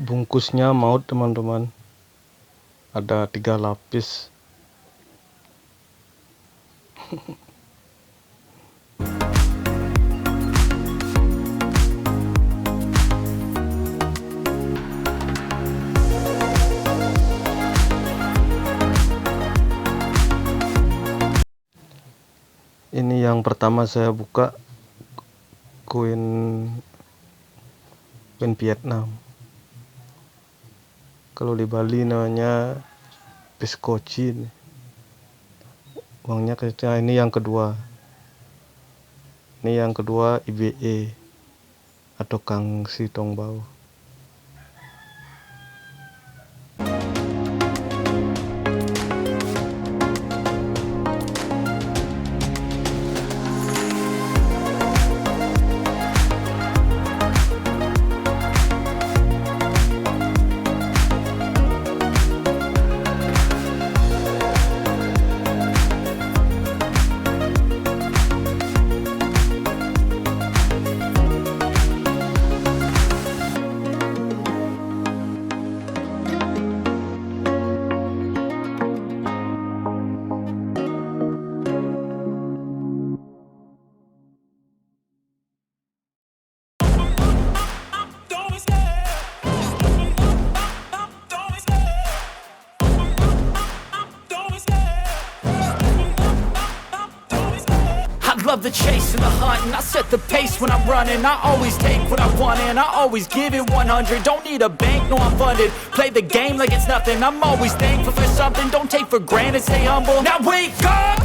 bungkusnya maut teman-teman, ada 3 lapis. Ini yang pertama saya buka, koin Vietnam. Kalau di Bali namanya koci. Uangnya kecil. Ini yang kedua. Ini yang kedua IBE atau Kangsi Tongbau. Love the chase and the hunt, and I set the pace when I'm running. I always take what I want and I always give it 100. Don't need a bank, no I'm funded. Play the game like it's nothing. I'm always thankful for something. Don't take for granted, stay humble. Now wake up,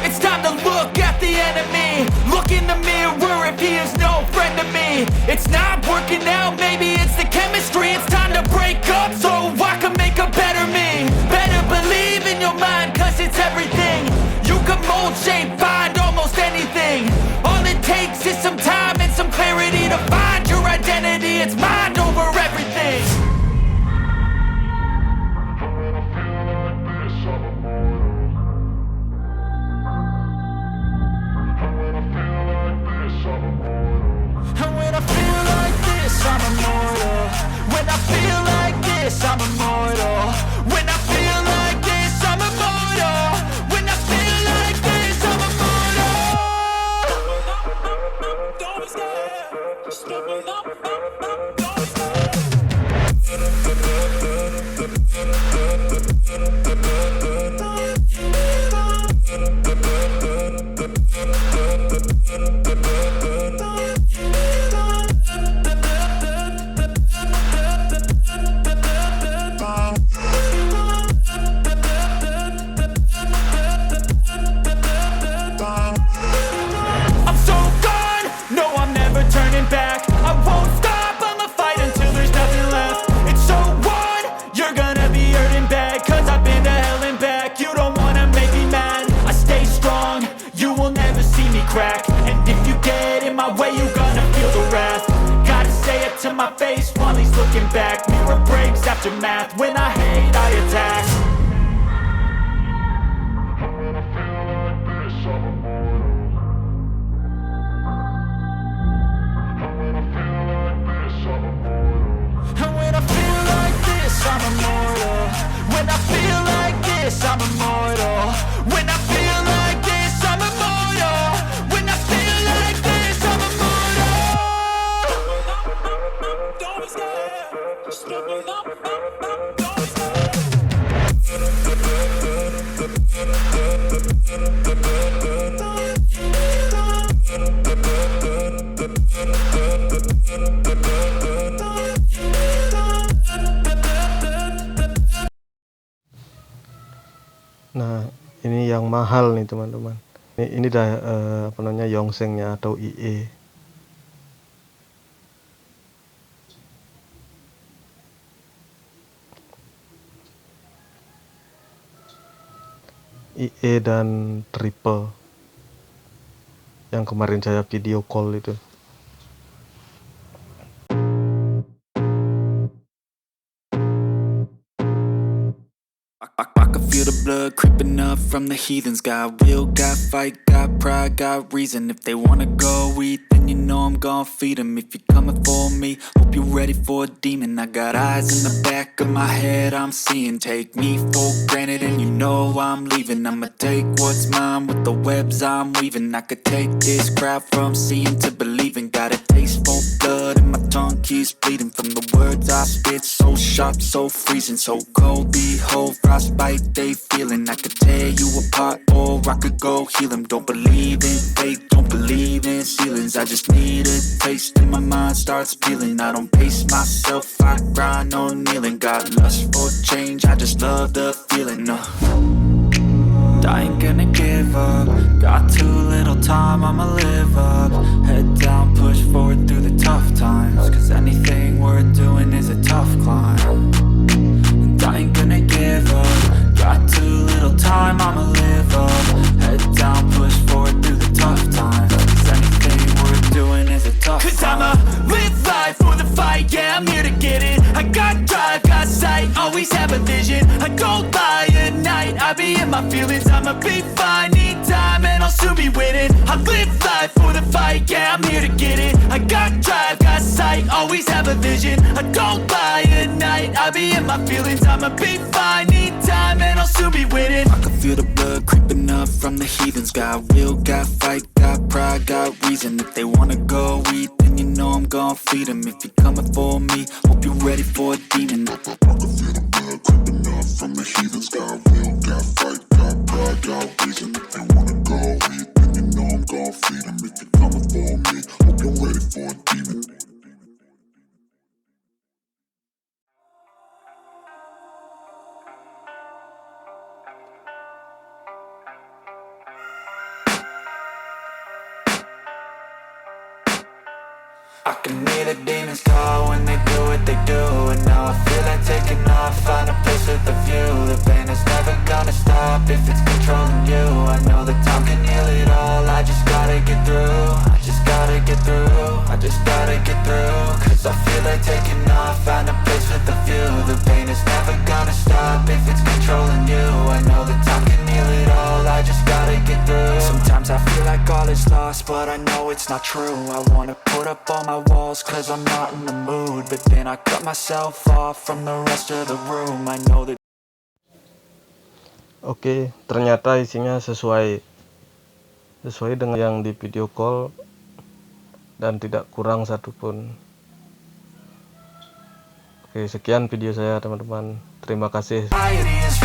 it's time to look at the enemy. Look in the mirror if he is no friend to me. It's not working out, maybe it's the chemistry. It's time to break up so I can make a better me. Better believe in your mind, cause it's everything. You can mold, shape, find almost anything. All it takes is some time and some clarity to find your identity. It's mind over everything. And when I feel like this, I'm immortal. When I feel like this, I'm immortal. When I feel like this, I'm immortal. When I feel like this, I'm immortal. Don't be scared. Step it up, don't be I'm so gone, no I'm never turning back. I won't stop, I'ma fight until there's nothing left. It's so on, you're gonna be hurting bad. Cause I've been to hell and back. You don't wanna make me mad. I stay strong, you will never see me crack. And if you get in my way, you're gonna feel the wrath. Gotta say it to my face while he's looking back. Mirror breaks after math, when I hate I attack. And when I feel like this, I'm immortal. When I feel like this, I'm immortal. When I feel like this, I'm immortal. When I feel like this, I'm immortal. Don't be scared. Step it up, don't be Nah, ini yang mahal nih teman-teman. Ini dah apa namanya, yongsengnya atau IE. IE dan tripel yang kemarin saya video call itu. I can feel the blood blood creeping up from the heathens. Got will, got fight, got pride, got reason. If they wanna go eat, then you know I'm gon' feed them. If you're coming for me, hope you're ready for a demon. I got eyes in the back of my head, I'm seeing. Take me for granted and you know I'm leaving. I'ma take what's mine with the webs I'm weaving. I could take this crowd from seeing to believing. Got a taste for blood and my tongue keeps bleeding from the words I spit. So sharp, so freezing, so cold. Behold, frostbite they feeling. I could tear you apart or I could go heal them. Don't believe in fate, don't believe in ceilings. I just need a taste and my mind starts peeling. I don't pace myself, I grind on kneeling. Got lust for change, I just love the feeling. I ain't gonna give up. Got too little time, I'ma live up. Head down, push forward through the tough times. Cause anything worth doing is a tough climb. And I ain't gonna give up. Got too little time, I'ma live up. Head down, push forward through the tough times. Cause anything worth doing is a tough climb. Cause I'ma live life for the fight, yeah, I'm here to get it. I got drive, got sight, always have a vision. I don't lie at night, I be in my feelings. I'ma be fine, need time and I'll soon be winning. I live life for the fight, yeah, I'm here to get it. I got drive, got sight, always have a vision. I don't lie at night, I be in my feelings. I'ma be fine, need time and I'll soon be winning. I can feel the blood creeping up from the heathens. Got will, got fight, got pride, got reason. If they wanna go eat, then you know I'm gon' feed them. If you're coming for me, hope you're ready for a demon. I can feel the blood creeping up from the heathens. Got will, got fight, got pride, got reason. If they wanna go eat, then you know I'm gon' feed them. If you're coming for me, hope you're ready for a demon. I can hear the demons call when they do what they do. And now I feel like taking off, find a place with a view. The pain is never gonna stop if it's controlling you. I know that time can heal it all, I just gotta get through. I just gotta get through, I just gotta get through. Cause I feel like taking off, find a place with a view. The pain is never gonna stop if it's controlling you. I know that time can heal it all, I just gotta get through. Sometimes I feel like all is lost, but I know it's not true. I wanna put up all my walls cause I'm not in the mood. But then I cut myself off from the rest of the room. I know that. Oke, ternyata isinya sesuai dengan yang di video call dan tidak kurang satupun. Oke, sekian video saya teman-teman. Terima kasih.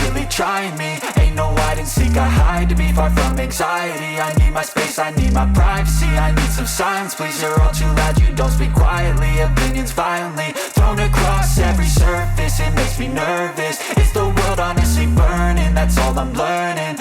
Really trying me, ain't no hide and seek. I hide to be far from anxiety. I need my space, I need my privacy. I need some silence, please. You're all too loud, you don't speak quietly. Opinions violently thrown across every surface. It makes me nervous. Is the world honestly burning? That's all I'm learning.